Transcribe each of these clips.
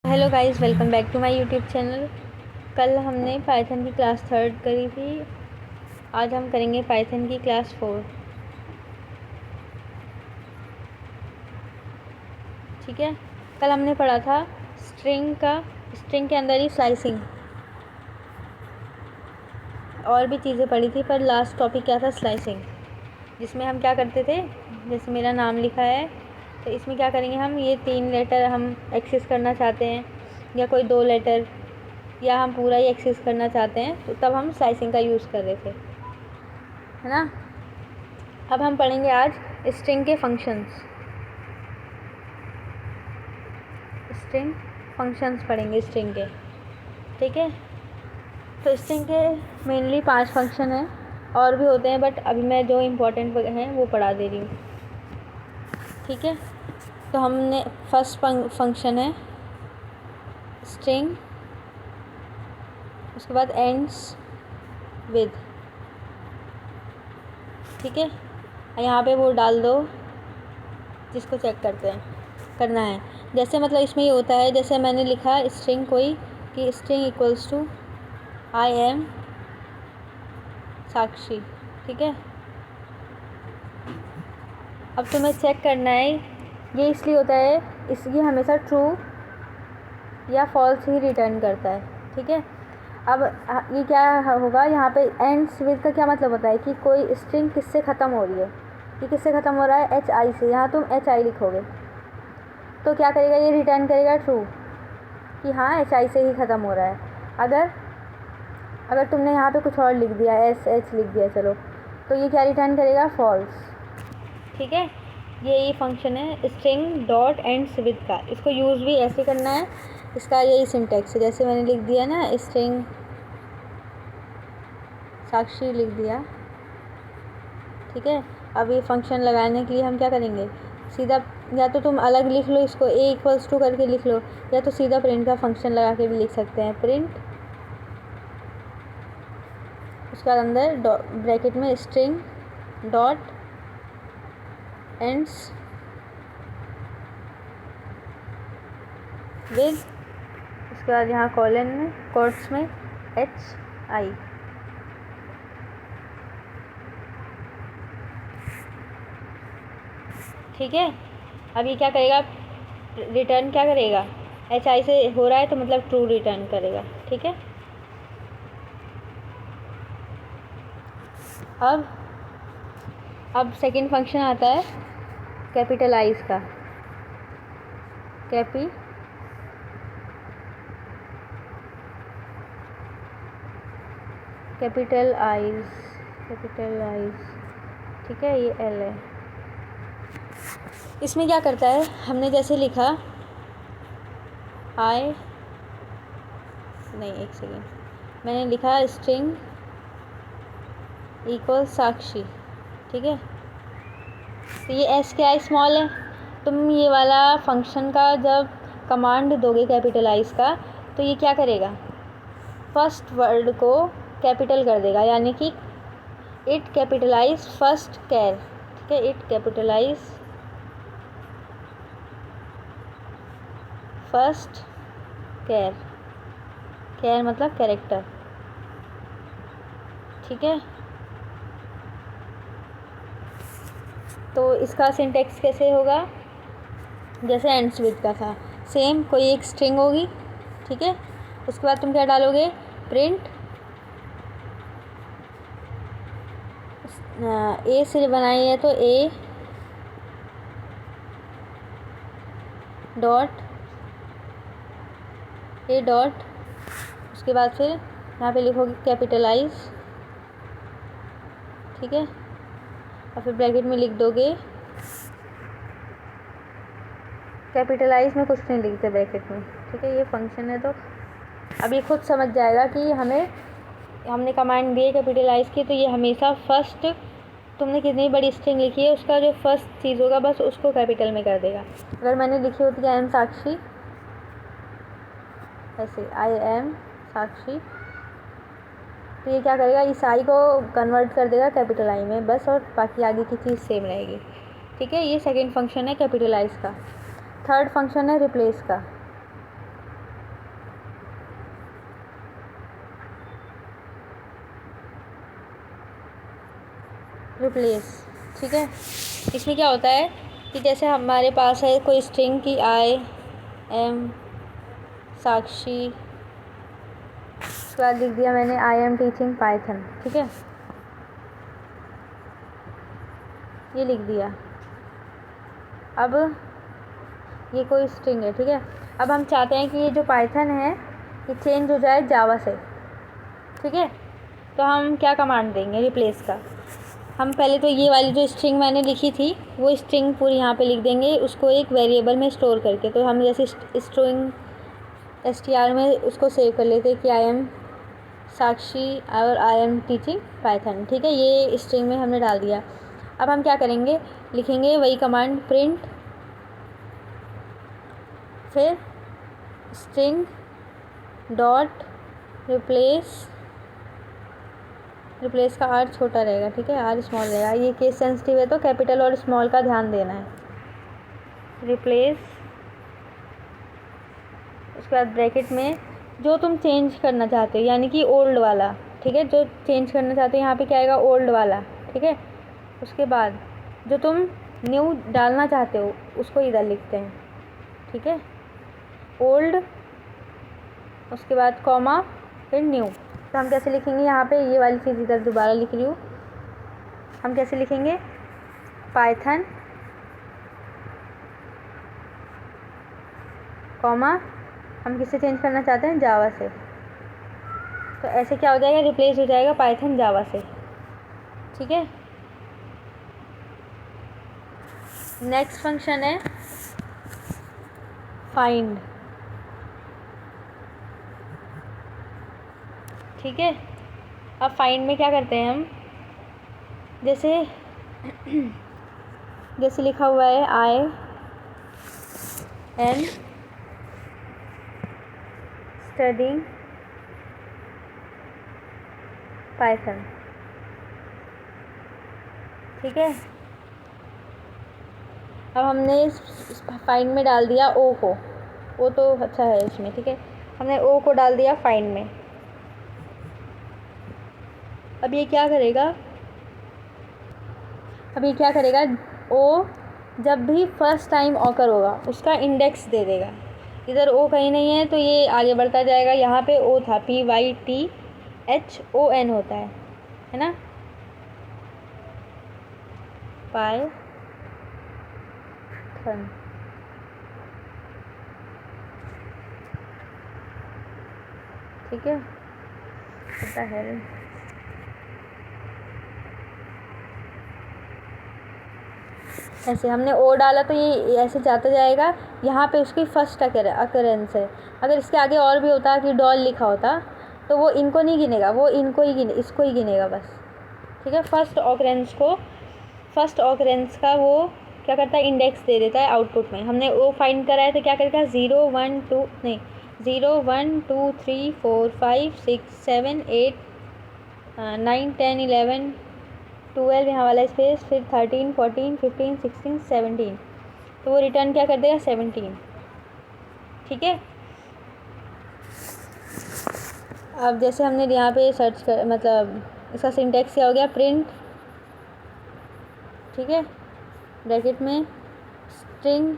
Hello guys, welcome back to my YouTube channel. कल हमने Python की क्लास 3 करी थी। आज हम करेंगे पाइथन की क्लास 4। ठीक है। कल हमने पढ़ा था स्ट्रिंग के अंदर ही स्लाइसिंग, और भी चीज़ें पढ़ी थी, पर लास्ट टॉपिक क्या था? स्लाइसिंग, जिसमें हम क्या करते थे, जैसे मेरा नाम लिखा है तो इसमें क्या करेंगे हम, ये 3 लेटर हम एक्सेस करना चाहते हैं या कोई 2 लेटर, या हम पूरा ही एक्सेस करना चाहते हैं, तो तब हम स्लाइसिंग का यूज़ कर रहे थे, है ना। अब हम पढ़ेंगे आज स्ट्रिंग के फंक्शंस पढ़ेंगे स्ट्रिंग के। ठीक है। तो स्ट्रिंग के मेनली 5 फंक्शन हैं, और भी होते हैं, बट अभी मैं जो इम्पोर्टेंट हैं वो पढ़ा दे रही हूँ। ठीक है। तो हमने फर्स्ट फंक्शन है स्ट्रिंग, उसके बाद एंड्स विद। ठीक है। यहाँ पे वो डाल दो जिसको चेक करना है। जैसे मतलब इसमें ये होता है, जैसे मैंने लिखा स्ट्रिंग कोई कि string equals to I am Sakshi. ठीक है। अब तुम्हें चेक करना है, ये इसलिए होता है, ये हमेशा ट्रू या फॉल्स ही रिटर्न करता है। ठीक है। अब ये क्या होगा, यहाँ पे एंड्स विद का क्या मतलब होता है कि कोई स्ट्रिंग किससे ख़त्म हो रही है। ये किससे ख़त्म हो रहा है? एच आई से। यहाँ तुम एच आई लिखोगे तो क्या करेगा, ये रिटर्न करेगा ट्रू, कि हाँ एच आई से ही ख़त्म हो रहा है। अगर तुमने यहाँ पे कुछ और लिख दिया, एस एच लिख दिया, चलो, तो ये क्या रिटर्न करेगा? फॉल्स। ठीक है। ये फंक्शन है स्ट्रिंग डॉट एंड्स विद का। इसको यूज़ भी ऐसे करना है, इसका यही सिंटैक्स है। जैसे मैंने लिख दिया ना, स्ट्रिंग साक्षी लिख दिया। ठीक है। अब ये फंक्शन लगाने के लिए हम क्या करेंगे, सीधा या तो तुम अलग लिख लो, इसको ए इक्वल्स टू करके लिख लो, या तो सीधा प्रिंट का फंक्शन लगा के भी लिख सकते हैं। प्रिंट, उसके बाद अंदर ब्रैकेट में स्ट्रिंग डॉट एंड्स विद, उसके बाद यहाँ कॉलन में कोट्स में एच आई। ठीक है। अब ये क्या करेगा, रिटर्न क्या करेगा, एच आई से हो रहा है तो मतलब ट्रू रिटर्न करेगा। ठीक है। अब सेकंड फंक्शन आता है कैपिटलाइज का। कैपिटलाइज। ठीक है, ये एल है। इसमें क्या करता है, हमने जैसे लिखा एक सेकेंड, मैंने लिखा स्ट्रिंग इक्वल साक्षी। ठीक है। तो ये एस के आई स्मॉल है। तुम ये वाला फंक्शन का जब कमांड दोगे कैपिटलाइज का, तो ये क्या करेगा, फर्स्ट वर्ड को कैपिटल कर देगा, यानी कि इट कैपिटलाइज फर्स्ट कैर। ठीक है। इट कैपिटलाइज फर्स्ट कैर मतलब कैरेक्टर। ठीक है। तो इसका सिंटेक्स कैसे होगा, जैसे एंड्स विद का था, सेम। कोई एक स्ट्रिंग होगी। ठीक है। उसके बाद तुम क्या डालोगे, प्रिंट, ए से बनाई है तो ए डॉट, उसके बाद फिर यहाँ पे लिखोगे कैपिटलाइज। ठीक है। और फिर ब्रैकेट में लिख दोगे, कैपिटलाइज में कुछ नहीं लिखते ब्रैकेट में। ठीक है। ये फंक्शन है, तो अब ये खुद समझ जाएगा कि हमने कमांड दी है कैपिटलाइज की, तो ये हमेशा फर्स्ट, तुमने कितनी बड़ी स्ट्रिंग लिखी है उसका जो फर्स्ट चीज़ होगा बस उसको कैपिटल में कर देगा। अगर मैंने लिखी होती आई एम साक्षी, ऐसे आई एम साक्षी, तो ये क्या करेगा, इस आई को कन्वर्ट कर देगा कैपिटल आई में बस, और बाकी आगे की चीज़ सेम रहेगी। ठीक है। ये सेकंड फंक्शन है कैपिटलाइज का। थर्ड फंक्शन है रिप्लेस का। रिप्लेस। ठीक है, इसमें क्या होता है कि जैसे हमारे पास है कोई स्ट्रिंग की आई एम साक्षी, उसके बाद लिख दिया मैंने आई एम टीचिंग पाइथन। ठीक है, ये लिख दिया। अब ये कोई स्ट्रिंग है। ठीक है, अब हम चाहते हैं कि ये जो पाइथन है ये चेंज हो जाए जावा से। ठीक है, तो हम क्या कमांड देंगे रिप्लेस का। हम पहले तो ये वाली जो स्ट्रिंग मैंने लिखी थी वो स्ट्रिंग पूरी यहाँ पे लिख देंगे, उसको एक वेरिएबल में स्टोर करके। तो हम जैसे स्ट्रिंग str में उसको सेव कर लेते कि आई एम साक्षी और आई एम टीचिंग पाइथन। ठीक है, ये स्ट्रिंग में हमने डाल दिया। अब हम क्या करेंगे, लिखेंगे वही कमांड प्रिंट, फिर स्ट्रिंग डॉट रिप्लेस का आर छोटा रहेगा। ठीक है, आर स्मॉल रहेगा। ये केस सेंसिटिव है तो कैपिटल और स्मॉल का ध्यान देना है। रिप्लेस, उसके बाद ब्रैकेट में जो तुम चेंज करना चाहते हो, यानी कि ओल्ड वाला। ठीक है, जो चेंज करना चाहते हो यहाँ पे क्या आएगा, ओल्ड वाला। ठीक है, उसके बाद जो तुम न्यू डालना चाहते हो उसको इधर लिखते हैं। ठीक है, ओल्ड, उसके बाद कॉमा, फिर न्यू। तो हम कैसे लिखेंगे यहाँ पे, ये वाली चीज़ इधर दोबारा लिख रही हूँ। हम कैसे लिखेंगे, पाइथन कॉमा, हम किससे चेंज करना चाहते हैं, जावा से। तो ऐसे क्या हो जाएगा, रिप्लेस हो जाएगा पाइथन जावा से। ठीक है, नेक्स्ट फंक्शन है फाइंड। ठीक है, अब फाइंड में क्या करते हैं हम, जैसे लिखा हुआ है आई एम स्टडिंग पाइथन। ठीक है, अब हमने फाइंड में डाल दिया ओ को, ओ तो अच्छा है इसमें। ठीक है, हमने ओ को डाल दिया फाइंड में। अब ये क्या करेगा, ओ जब भी फर्स्ट टाइम ऑकर होगा उसका इंडेक्स दे देगा। इधर ओ कहीं नहीं है तो ये आगे बढ़ता जाएगा। यहाँ पे ओ था, PYTHON होता है ना, पाइथन। ठीक है, पता है ऐसे हमने ओ डाला तो ये ऐसे जाता जाएगा। यहाँ पे उसकी फर्स्ट अकरेंस है। अगर इसके आगे और भी होता कि डॉल लिखा होता तो वो इनको नहीं गिनेगा, वो इसको ही गिनेगा बस। ठीक है, फर्स्ट ऑकरेंस का वो क्या करता है, इंडेक्स दे देता है आउटपुट में। हमने ओ फाइंड करा है तो क्या करेगा, 0 1 2 3 4 5 6 7 8 9 10 11 12 यहाँ वाला स्पेस, फिर 13 14 15 16 17, तो वो रिटर्न क्या कर देगा, 17। ठीक है, अब जैसे हमने यहाँ पे सर्च कर, मतलब इसका सिंटेक्स क्या हो गया, प्रिंट। ठीक है, ब्रैकेट में स्ट्रिंग,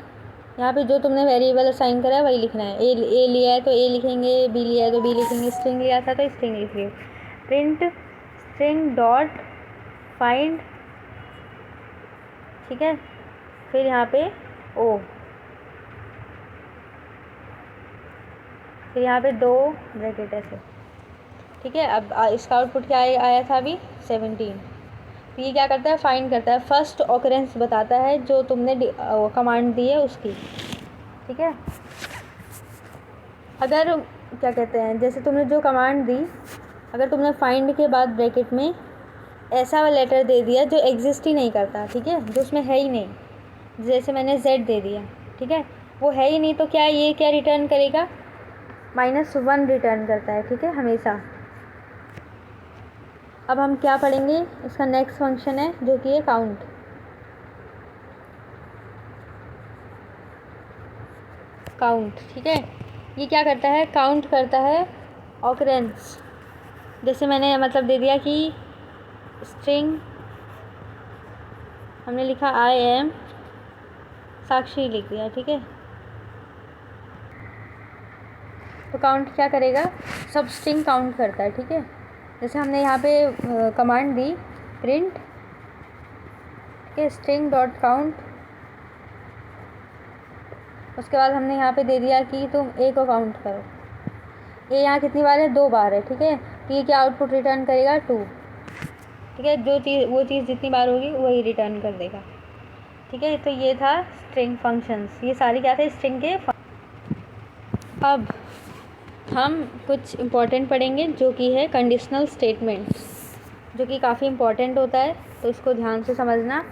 यहाँ पे जो तुमने वेरिएबल असाइन करा है वही लिखना है। ए लिया है तो ए लिखेंगे, बी लिया है तो बी लिखेंगे, स्ट्रिंग लिया था तो स्ट्रिंग लिखिए। Print string dot find. ठीक है, फिर यहाँ पे ओ, फिर यहाँ पे 2 ब्रैकेट ऐसे। ठीक है, अब इसका आउटपुट क्या आया था अभी, 17। तो ये क्या करता है, फाइंड करता है, फर्स्ट ऑकरेंस बताता है जो तुमने कमांड दी है उसकी। ठीक है, अगर क्या कहते हैं, जैसे तुमने जो कमांड दी, अगर तुमने फाइंड के बाद ब्रैकेट में ऐसा वाला लेटर दे दिया जो एग्जिस्ट ही नहीं करता, ठीक है, जो उसमें है ही नहीं, जैसे मैंने Z दे दिया, ठीक है, वो है ही नहीं, तो क्या ये क्या रिटर्न करेगा, -1 रिटर्न करता है। ठीक है, हमेशा। अब हम क्या पढ़ेंगे, इसका नेक्स्ट फंक्शन है जो कि है काउंट। ठीक है, ये क्या करता है, काउंट करता है ऑकरेंस। जैसे मैंने मतलब दे दिया कि स्ट्रिंग हमने लिखा आई एम साक्षी लिख दिया, ठीक है। तो काउंट क्या करेगा, सब स्ट्रिंग काउंट करता है, ठीक है। जैसे हमने यहाँ पे कमांड दी प्रिंट, ठीक है, स्ट्रिंग डॉट काउंट। उसके बाद हमने यहाँ पे दे दिया कि तुम ए को काउंट करो। ए यहाँ कितनी बार है, 2 बार है, ठीक है। तो ये क्या आउटपुट रिटर्न करेगा, 2, ठीक है। वो चीज़ जितनी बार होगी वही रिटर्न कर देगा, ठीक है। तो ये था स्ट्रिंग फंक्शंस, ये सारी क्या थे, स्ट्रिंग के। अब हम कुछ इम्पोर्टेंट पढ़ेंगे जो कि है कंडीशनल स्टेटमेंट्स, जो कि काफ़ी इम्पोर्टेंट होता है, तो इसको ध्यान से समझना,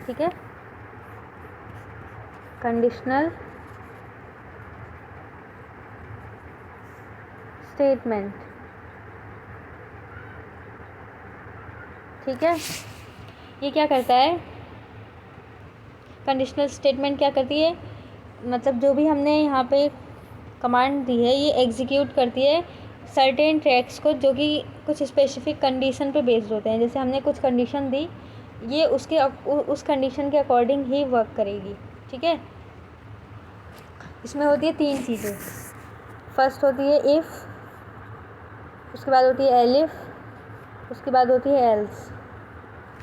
ठीक है। कंडीशनल स्टेटमेंट, ठीक है। ये क्या करता है, कंडीशनल स्टेटमेंट क्या करती है, मतलब जो भी हमने यहाँ पे कमांड दी है ये एग्जीक्यूट करती है सर्टेन ट्रैक्स को, जो कि कुछ स्पेसिफिक कंडीशन पे बेस्ड होते हैं। जैसे हमने कुछ कंडीशन दी, ये उस कंडीशन के अकॉर्डिंग ही वर्क करेगी, ठीक है। इसमें होती है 3 चीज़ें। फर्स्ट होती है इफ़, उसके बाद होती है एलिफ, उसके बाद होती है एल्स,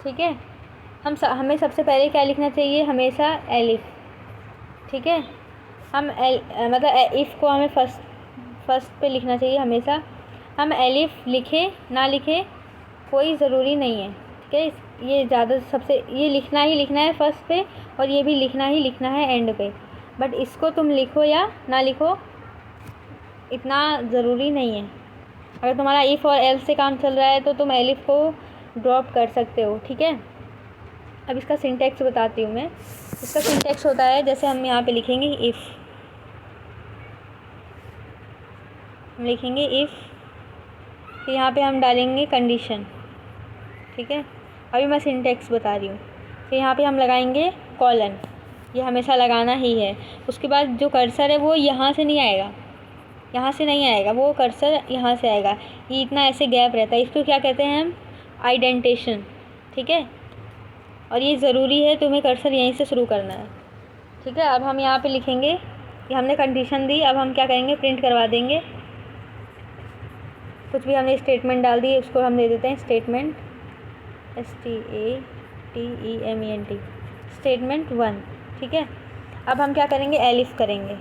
ठीक है। हमें सबसे पहले क्या लिखना चाहिए, हमेशा एलिफ, ठीक है। हम मतलब इफ़ को हमें फर्स्ट पे लिखना चाहिए हमेशा। हम एलिफ लिखे ना लिखे कोई ज़रूरी नहीं है, ठीक है। ये ज़्यादा ये लिखना ही लिखना है फर्स्ट पे, और ये भी लिखना ही लिखना है एंड पे। बट इसको तुम लिखो या ना लिखो इतना ज़रूरी नहीं है। अगर तुम्हारा इफ़ और एल्स से काम चल रहा है तो तुम एलिफ को ड्रॉप कर सकते हो, ठीक है। अब इसका सिंटैक्स बताती हूँ मैं। इसका सिंटैक्स होता है, जैसे हम यहाँ पे लिखेंगे इफ़, हम लिखेंगे इफ़, फिर यहाँ पे हम डालेंगे कंडीशन, ठीक है। अभी मैं सिंटैक्स बता रही हूँ। फिर यहाँ पे हम लगाएंगे कॉलन, ये हमेशा लगाना ही है। उसके बाद जो कर्सर है वो यहाँ से नहीं आएगा, यहाँ से नहीं आएगा, वो कर्सर यहाँ से आएगा। ये इतना ऐसे गैप रहता है, इसको क्या कहते हैं हम, आइडेंटेशन, ठीक है। और ये ज़रूरी है, तुम्हें कर्सर यहीं से शुरू करना है, ठीक है। अब हम यहाँ पे लिखेंगे कि हमने कंडीशन दी, अब हम क्या करेंगे, प्रिंट करवा देंगे। कुछ भी हमने स्टेटमेंट डाल दी, उसको हम दे देते हैं स्टेटमेंट, STATEMENT, स्टेटमेंट 1, ठीक है। अब हम क्या करेंगे, एलिफ करेंगे।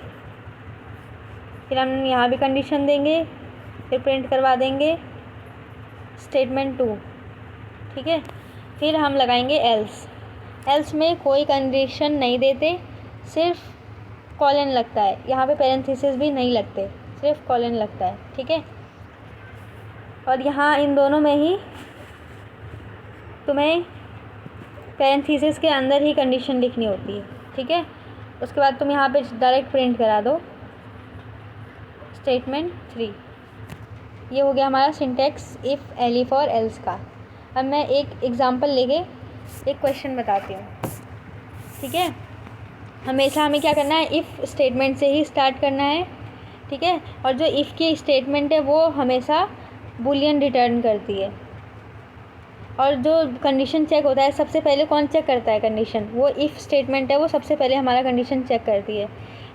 फिर हम यहाँ भी कंडीशन देंगे, फिर प्रिंट करवा देंगे स्टेटमेंट 2, ठीक है। फिर हम लगाएंगे एल्स। एल्स में कोई कंडीशन नहीं देते, सिर्फ कॉलन लगता है। यहाँ पे पैरेंथेसिस भी नहीं लगते, सिर्फ कॉलन लगता है, ठीक है। और यहाँ इन दोनों में ही तुम्हें पैरेंथेसिस के अंदर ही कंडीशन लिखनी होती है, ठीक है। उसके बाद तुम यहाँ पे डायरेक्ट प्रिंट करा दो स्टेटमेंट 3। ये हो गया हमारा सिंटैक्स इफ़, एलिफ और एल्स का। अब मैं एक एग्ज़ाम्पल लेके एक क्वेश्चन बताती हूँ, ठीक है। हमेशा हमें क्या करना है, इफ़ स्टेटमेंट से ही स्टार्ट करना है, ठीक है। और जो इफ़ की स्टेटमेंट है वो हमेशा बूलियन रिटर्न करती है। और जो कंडीशन चेक होता है, सबसे पहले कौन चेक करता है कंडीशन, वो इफ़ स्टेटमेंट है, वो सबसे पहले हमारा कंडीशन चेक करती है।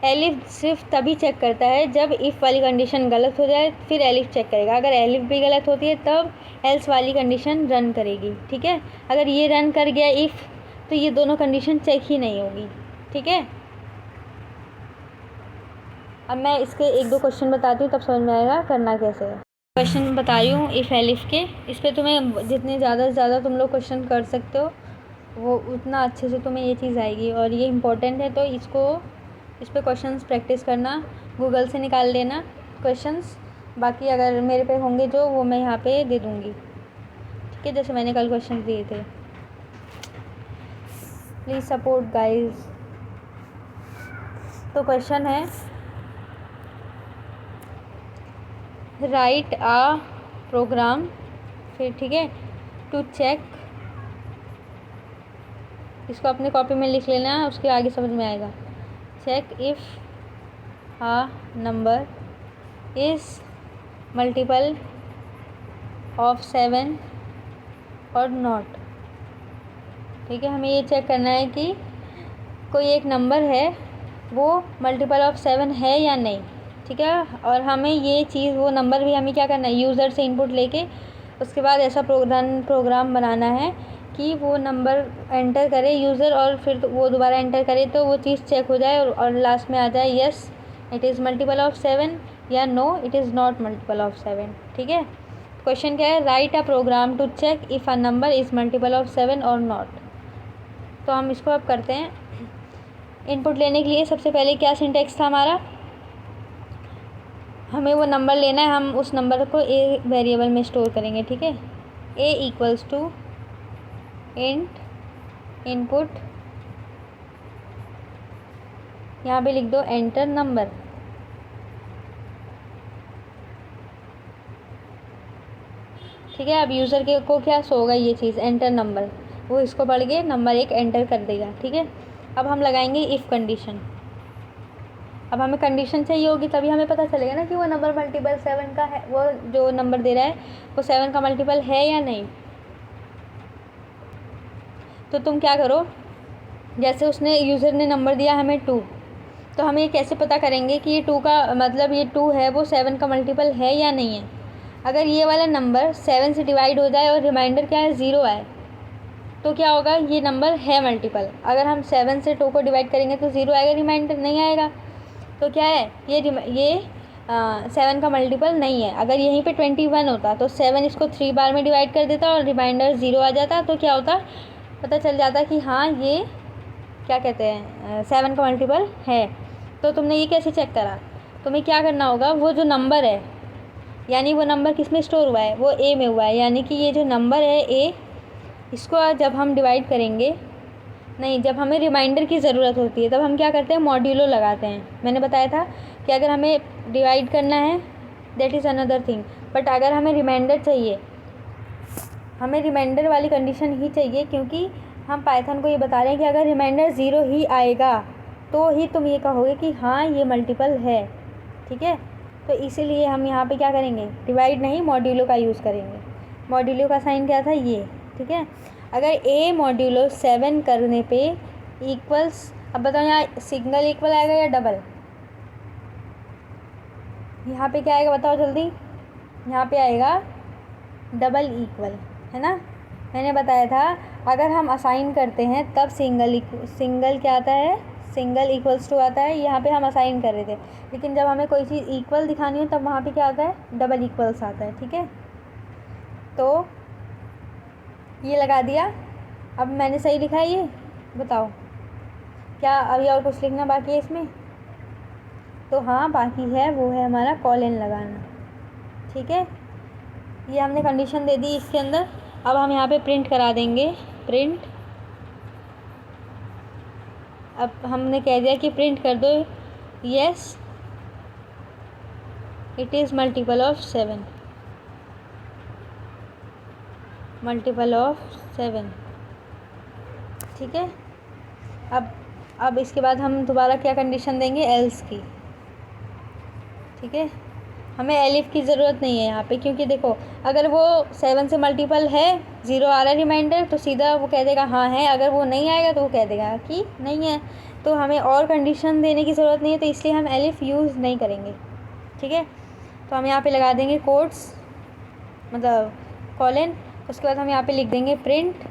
एलिफ सिर्फ तभी चेक करता है जब इफ़ वाली कंडीशन गलत हो जाए, फिर एलिफ चेक करेगा। अगर एलिफ भी गलत होती है तब एल्स वाली कंडीशन रन करेगी, ठीक है। अगर ये रन कर गया इफ़, तो ये दोनों कंडीशन चेक ही नहीं होगी, ठीक है। अब मैं इसके 1-2 क्वेश्चन बताती हूँ, तब समझ में आएगा करना कैसे है। क्वेश्चन बता रही हूँ इफ़ एलिफ के, इस पर तुम्हें जितने ज़्यादा से ज़्यादा तुम लोग क्वेश्चन कर सकते हो, वो उतना अच्छे से तुम्हें ये चीज़ आएगी। और ये इम्पोर्टेंट है, तो इस पर क्वेश्चंस प्रैक्टिस करना, गूगल से निकाल लेना क्वेश्चंस। बाकी अगर मेरे पे होंगे जो, वो मैं यहाँ पे दे दूँगी, ठीक है, जैसे मैंने कल क्वेश्चन दिए थे। Please support guys. तो क्वेश्चन है, राइट आ प्रोग्राम, फिर ठीक है, टू चेक, इसको अपने कॉपी में लिख लेना, उसके आगे समझ में आएगा। Check if a number is multiple of 7 और नॉट, ठीक है, हमें ये चेक करना है कि कोई एक नंबर है वो मल्टीपल ऑफ 7 है या नहीं। ठीक है, और हमें ये चीज़ वो नंबर भी हमें क्या करना है, यूज़र से इनपुट लेके उसके बाद ऐसा प्रोग्राम बनाना है कि वो नंबर एंटर करे यूज़र और फिर वो दोबारा एंटर करे तो वो चीज़ चेक हो जाए और लास्ट में आ जाए yes it is multiple of 7 या no it is not multiple of 7। ठीक है, क्वेश्चन क्या है, write a program to check if a number is multiple of 7 और नॉट। तो हम इसको अब करते हैं। इनपुट लेने के लिए सबसे पहले क्या सिंटेक्स था हमारा, हमें वो नंबर लेना है, हम उस नंबर को ए वेरिएबल में स्टोर करेंगे। ठीक है, ए इक्वल्स टू इंट इनपुट, यहाँ पे लिख दो एंटर नंबर। ठीक है, अब यूज़र के को क्या शो होगा ये चीज़ एंटर नंबर, वो इसको पढ़ के नंबर एक एंटर कर देगा। ठीक है, अब हम लगाएंगे इफ़ कंडीशन। अब हमें कंडीशन चाहिए होगी तभी हमें पता चलेगा ना कि वो नंबर मल्टीपल 7 का है, वो जो नंबर दे रहा है वो 7 का मल्टीपल है या नहीं। तो तुम क्या करो, जैसे उसने यूज़र ने नंबर दिया हमें 2, तो हम ये कैसे पता करेंगे कि ये 2 का मतलब ये 2 है वो 7 का मल्टीपल है या नहीं है। अगर ये वाला नंबर 7 से डिवाइड हो जाए और रिमाइंडर क्या है 0 आए तो क्या होगा, ये नंबर है मल्टीपल। अगर हम 7 से 2 को डिवाइड करेंगे तो 0 आएगा, रिमाइंडर नहीं आएगा, तो क्या है ये 7 का मल्टीपल नहीं है। अगर यहीं पे 21 होता तो 7 इसको 3 बार में डिवाइड कर देता और रिमाइंडर 0 आ जाता, तो क्या होता, पता चल जाता कि हाँ ये क्या कहते हैं 7 का मल्टीपल है। तो तुमने ये कैसे चेक करा, तुम्हें क्या करना होगा, वो जो नंबर है यानी वो नंबर किस में स्टोर हुआ है, वो ए में हुआ है, यानी कि ये जो नंबर है ए, इसको जब हम डिवाइड करेंगे, नहीं जब हमें रिमाइंडर की ज़रूरत होती है तब हम क्या करते हैं, मॉड्यूलो लगाते हैं। मैंने बताया था कि अगर हमें डिवाइड करना है that is another thing, but अगर हमें रिमाइंडर चाहिए, हमें रिमाइंडर वाली कंडीशन ही चाहिए, क्योंकि हम पाइथन को ये बता रहे हैं कि अगर रिमाइंडर 0 ही आएगा तो ही तुम ये कहोगे कि हाँ ये मल्टीपल है। ठीक है, तो इसीलिए हम यहाँ पे क्या करेंगे, डिवाइड नहीं मॉड्यूलो का यूज़ करेंगे। मॉड्यूलो का साइन क्या था ये। ठीक है, अगर ए मॉड्यूलो 7 करने पे इक्वल्स, अब बताओ यहाँ सिंगल इक्वल आएगा या डबल, यहाँ पे क्या आएगा बताओ जल्दी, यहाँ पे आएगा डबल इक्वल, है ना। मैंने बताया था अगर हम असाइन करते हैं तब सिंगल क्या आता है, सिंगल इक्वल्स टू आता है, यहाँ पे हम असाइन कर रहे थे, लेकिन जब हमें कोई चीज़ इक्वल दिखानी हो तब वहाँ पे क्या आता है, डबल इक्वल्स आता है। ठीक है, तो ये लगा दिया। अब मैंने सही लिखा है ये, बताओ क्या अभी और कुछ लिखना बाकी है इसमें, तो हाँ बाकी है, वो है हमारा कॉलन लगाना। ठीक है, ये हमने कंडीशन दे दी इसके अंदर। अब हम यहाँ पे प्रिंट करा देंगे, प्रिंट, अब हमने कह दिया कि प्रिंट कर दो yes it is multiple of 7, multiple of 7। ठीक है, अब इसके बाद हम दोबारा क्या कंडीशन देंगे, एल्स की। ठीक है, हमें एलिफ की ज़रूरत नहीं है यहाँ पे, क्योंकि देखो अगर वो 7 से मल्टीपल है, 0 आ रहा है रिमाइंडर, तो सीधा वो कह देगा हाँ है, अगर वो नहीं आएगा तो वो कह देगा कि नहीं है, तो हमें और कंडीशन देने की ज़रूरत नहीं है, तो इसलिए हम एलिफ यूज़ नहीं करेंगे। ठीक है, तो हम यहाँ पे लगा देंगे कोट्स मतलब कॉलन, उसके बाद हम यहाँ पे लिख देंगे print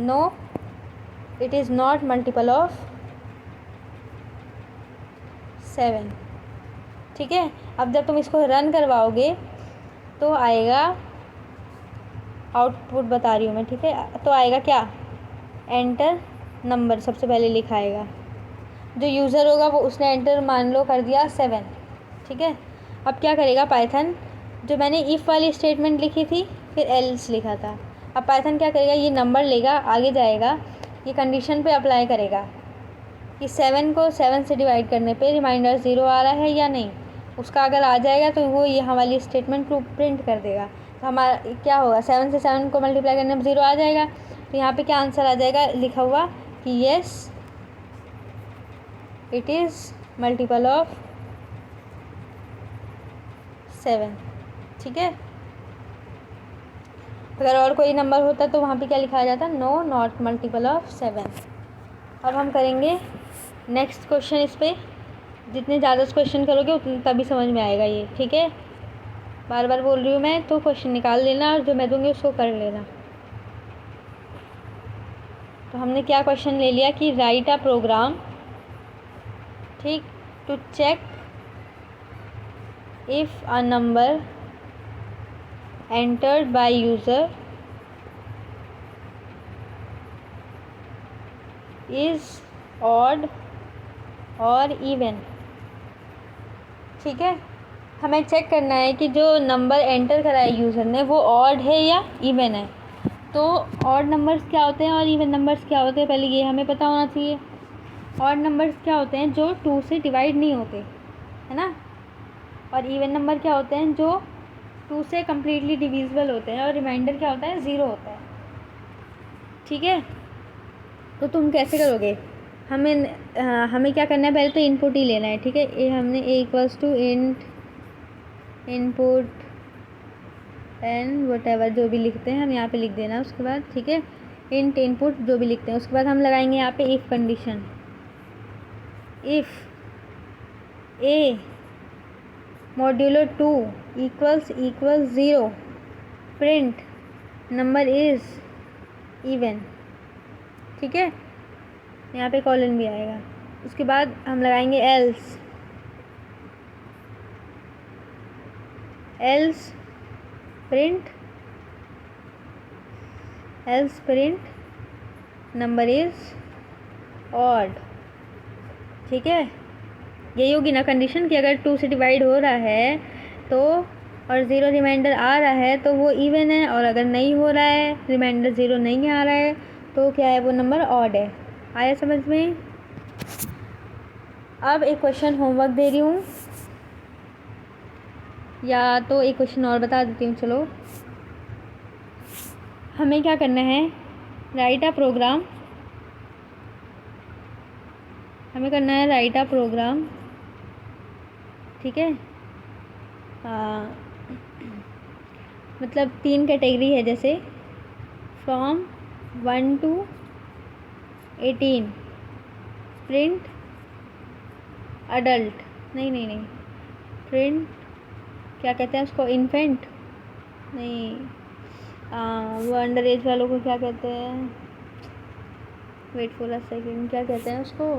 no it is not multiple of 7। ठीक है, अब जब तुम इसको रन करवाओगे तो आएगा आउटपुट, बता रही हूँ मैं। ठीक है, तो आएगा क्या, एंटर नंबर सबसे पहले लिखाएगा, जो यूज़र होगा वो उसने एंटर मान लो कर दिया 7। ठीक है, अब क्या करेगा पाइथन, जो मैंने इफ़ वाली स्टेटमेंट लिखी थी फिर एल्स लिखा था, अब पाइथन क्या करेगा, ये नंबर लेगा आगे जाएगा, ये कंडीशन पे अप्लाई करेगा कि 7 को 7 से डिवाइड करने पे रिमाइंडर 0 आ रहा है या नहीं, उसका अगर आ जाएगा तो वो ये हमारी स्टेटमेंट प्रिंट कर देगा। तो हमारा क्या होगा, 7 से 7 को मल्टीप्लाई करने में 0 आ जाएगा, तो यहाँ पे क्या आंसर आ जाएगा लिखा हुआ कि yes it is multiple of 7। ठीक है, अगर और कोई नंबर होता तो वहाँ पे क्या लिखा जाता, नो नॉट मल्टीपल ऑफ 7। अब हम करेंगे नेक्स्ट क्वेश्चन। इस पर जितने ज़्यादा क्वेश्चन करोगे उतने तभी समझ में आएगा ये, ठीक है। बार बार बोल रही हूँ मैं, तो क्वेश्चन निकाल लेना और जो मैं दूँगी उसको कर लेना। तो हमने क्या क्वेश्चन ले लिया कि राइट अ प्रोग्राम, ठीक, to check if a number entered by user is odd और इवन। ठीक है, हमें चेक करना है कि जो नंबर एंटर करा है यूज़र ने वो ऑड है या इवन है। तो ऑड नंबर्स क्या होते हैं और इवन नंबर्स क्या होते हैं, पहले ये हमें पता होना चाहिए। ऑड नंबर्स क्या होते हैं, जो 2 से डिवाइड नहीं होते, है ना। और इवन नंबर क्या होते हैं, जो 2 से कम्प्लीटली डिविजिबल होते हैं। और रिमाइंडर क्या होता है, 0 होता है। ठीक है, तो तुम कैसे करोगे, हमें क्या करना है, पहले तो इनपुट ही लेना है। ठीक है, ये हमने a equals to int input and whatever जो भी लिखते हैं हम यहाँ पे लिख देना उसके बाद। ठीक है, इंट इनपुट जो भी लिखते हैं उसके बाद हम लगाएंगे यहाँ पे if condition. If a modulo 2 equals 0 print number is even. ठीक है, यहाँ पे कॉलन भी आएगा। उसके बाद हम लगाएंगे else print number is odd. ठीक है, यही होगी ना कंडीशन कि अगर 2 से डिवाइड हो रहा है तो और 0 रिमाइंडर आ रहा है तो वो इवन है, और अगर नहीं हो रहा है, रिमाइंडर 0 नहीं आ रहा है, तो क्या है, वो नंबर ऑड है। आया समझ में। अब एक क्वेश्चन होमवर्क दे रही हूँ, या तो एक क्वेश्चन और बता देती हूँ। चलो, हमें क्या करना है, राइट अ प्रोग्राम, हमें करना है राइट अ प्रोग्राम। ठीक है, मतलब 3 कैटेगरी है, जैसे फ्रॉम 1 to 18 प्रिंट अडल्ट, नहीं प्रिंट क्या कहते हैं उसको, इन्फेंट नहीं, वो अंडर एज वालों को क्या कहते हैं, वेट फॉर अ सेकेंड, क्या कहते हैं उसको,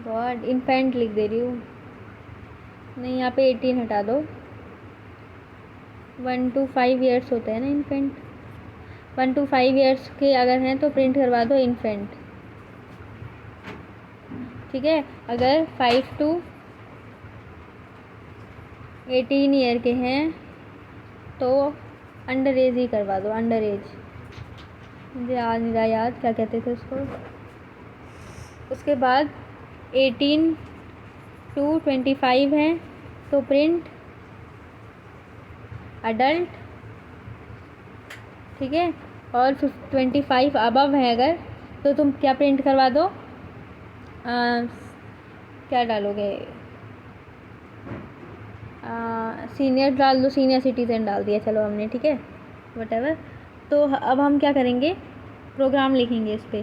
गॉड, इन्फेंट लिख दे रही हूँ, नहीं यहाँ पे 18 हटा दो। 1 to 5 ईयर्स होते हैं ना इन्फेंट, 1 to 5 ईयर्स के अगर हैं तो प्रिंट करवा दो इन्फेंट। ठीक है, अगर 5 to 18 ईयर के हैं तो अंडर एज ही करवा दो, अंडर एज, मुझे याद नहीं रहा याद क्या कहते थे उसको। उसके बाद 18 to 25 हैं तो प्रिंट अडल्ट। ठीक है, और 25 अबव है अगर, तो तुम क्या प्रिंट करवा दो, क्या डालोगे, सीनियर डाल दो, सीनियर सिटीज़न डाल दिया चलो हमने। ठीक है, वटेवर। तो अब हम क्या करेंगे, प्रोग्राम लिखेंगे इस पर।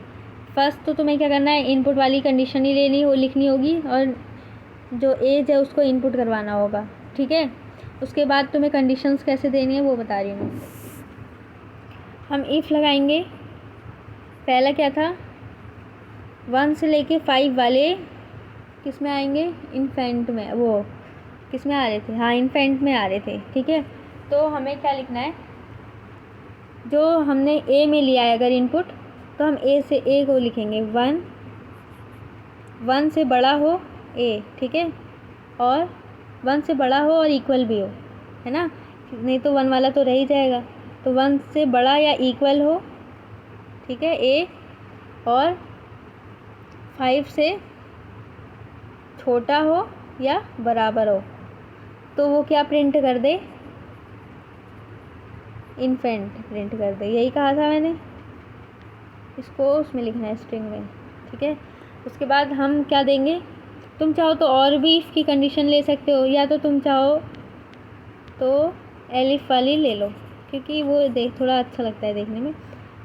फर्स्ट तो तुम्हें क्या करना है, इनपुट वाली कंडीशन ही लेनी हो, लिखनी होगी, और जो एज है उसको इनपुट करवाना होगा। ठीक है, उसके बाद तुम्हें कंडीशंस कैसे देनी है वो बता रही हूँ। हम इफ़ लगाएंगे, पहला क्या था, 1 से लेके 5 वाले किस में आएंगे, इन्फेंट में, वो किस में आ रहे थे, हाँ इन्फेंट में आ रहे थे। ठीक है, तो हमें क्या लिखना है, जो हमने ए में लिया है अगर इनपुट, तो हम ए से ए को लिखेंगे 1 से बड़ा हो ए। ठीक है, और 1 से बड़ा हो और इक्वल भी हो, है ना, नहीं तो 1 वाला तो रह ही जाएगा। तो 1 से बड़ा या इक्वल हो, ठीक है, ए, और 5 से छोटा हो या बराबर हो, तो वो क्या प्रिंट कर दे, इन्फेंट प्रिंट कर दे। यही कहा था मैंने, इसको उसमें लिखना है, स्ट्रिंग में। ठीक है, उसके बाद हम क्या देंगे, तुम चाहो तो और भी इसकी कंडीशन ले सकते हो, या तो तुम चाहो तो एलिफ वाली ले लो, क्योंकि वो देख थोड़ा अच्छा लगता है देखने में।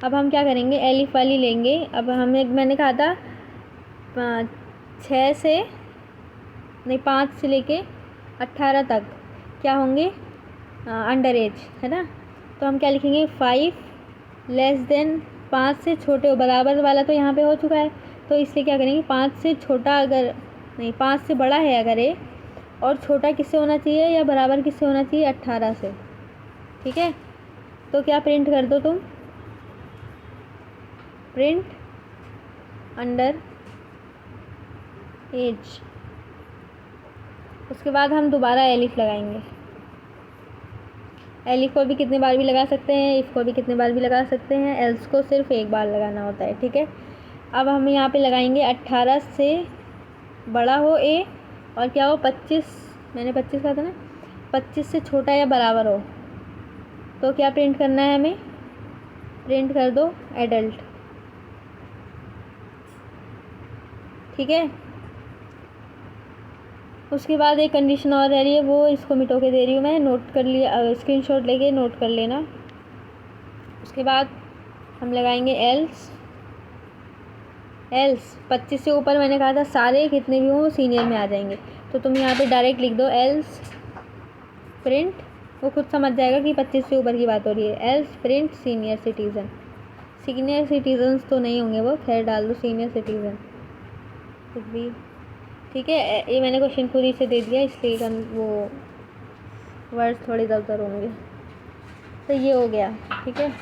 अब हम क्या करेंगे, एलिफ वाली लेंगे। अब मैंने कहा था 6 से नहीं 5 से लेके 18 तक क्या होंगे, अंडर एज है ना। तो हम क्या लिखेंगे, 5 लेस देन 5 से छोटे हो, बराबर वाला तो यहाँ पे हो चुका है, तो इसलिए क्या करेंगे 5 से छोटा, अगर नहीं 5 से बड़ा है अगर ए, और छोटा किससे होना चाहिए या बराबर किससे होना चाहिए, 18 से। ठीक है, तो क्या प्रिंट कर दो तुम, प्रिंट अंडर एज। उसके बाद हम दोबारा एलिफ लगाएंगे। एलिफ को भी कितने बार भी लगा सकते हैं, इफ को भी कितने बार भी लगा सकते हैं, एल्स को सिर्फ एक बार लगाना होता है। ठीक है, अब हम यहाँ पे लगाएंगे 18 से बड़ा हो ए, और क्या हो 25, मैंने 25 कहा था ना, 25 से छोटा या बराबर हो। तो क्या प्रिंट करना है हमें, प्रिंट कर दो एडल्ट। ठीक है, उसके बाद एक कंडीशन और रह रही है, वो इसको मिटो के दे रही हूँ मैं, नोट कर लिया, स्क्रीनशॉट लेके नोट कर लेना। उसके बाद हम लगाएंगे एल्स। 25 से ऊपर मैंने कहा था सारे कितने भी हों वो सीनियर में आ जाएंगे, तो तुम यहाँ पे डायरेक्ट लिख दो एल्स प्रिंट, वो खुद समझ जाएगा कि 25 से ऊपर की बात हो रही है। Else print senior citizen, senior citizens तो नहीं होंगे वो, खैर डाल दो सीनियर सिटीज़न कुछ भी। ठीक है, ये मैंने क्वेश्चन खुद ही से दे दिया, इसलिए वो वर्ड्स थोड़े इधर उधर होंगे। तो ये हो गया। ठीक है,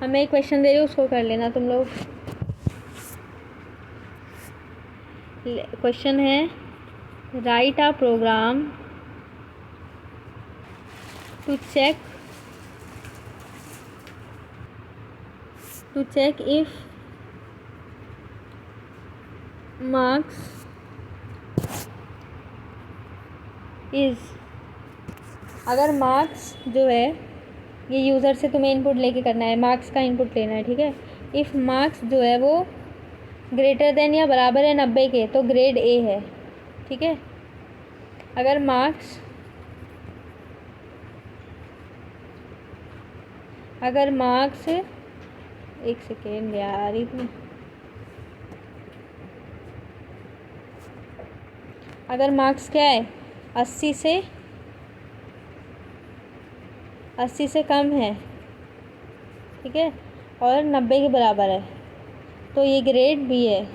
हमें एक क्वेश्चन दे रही हूँ, उसको कर लेना तुम लोग। क्वेश्चन है, write a program to check if marks is, अगर मार्क्स जो है, ये यूज़र से तुम्हें इनपुट लेके करना है, मार्क्स का इनपुट लेना है। ठीक है, इफ़ मार्क्स जो है वो ग्रेटर देन या बराबर है 90 के, तो ग्रेड ए है। ठीक है, अगर मार्क्स एक सेकेंड यार, इसमें अगर मार्क्स क्या है 80 से कम है, ठीक है, और 90 के बराबर है, तो ये ग्रेड बी है।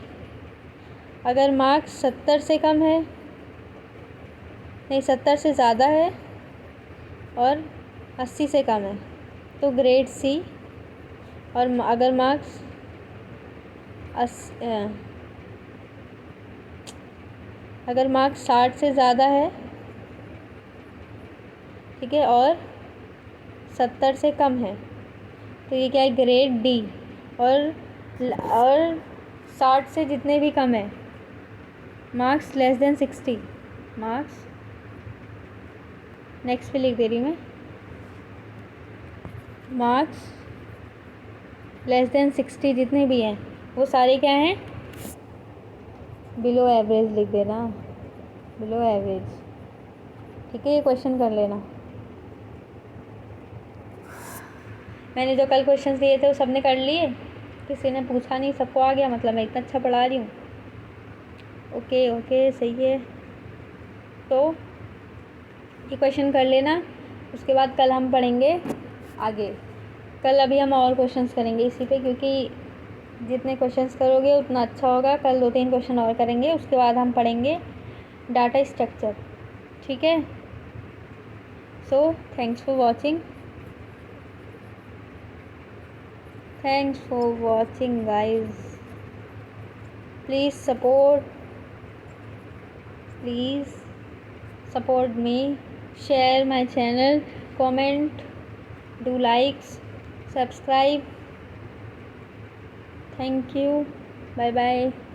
अगर मार्क्स 70 से कम है, नहीं 70 से ज़्यादा है और 80 से कम है, तो ग्रेड सी। और अगर मार्क्स अगर मार्क्स 60 से ज़्यादा है, ठीक है, और 70 से कम है, तो ये क्या है, ग्रेड डी। और 60 से जितने भी कम है, marks less than 60, marks next पे लिख दे रही हूँ मैं, मार्क्स लेस देन 60 जितने भी हैं वो सारे क्या हैं, बिलो एवरेज लिख देना, बिलो एवरेज। ठीक है, ये क्वेश्चन कर लेना। मैंने जो कल क्वेश्चंस दिए थे वो सबने कर लिए, किसी ने पूछा नहीं, सबको आ गया, मतलब मैं इतना अच्छा पढ़ा रही हूँ। ओके ओके, सही है। तो ये क्वेश्चन कर लेना, उसके बाद कल हम पढ़ेंगे आगे। कल अभी हम और क्वेश्चंस करेंगे इसी पे, क्योंकि जितने क्वेश्चंस करोगे उतना अच्छा होगा। कल 2-3 क्वेश्चन और करेंगे, उसके बाद हम पढ़ेंगे डाटा स्ट्रक्चर। ठीक है, so thanks for watching guys. Please support me, share my channel, comment, do likes, subscribe. Thank you, bye bye.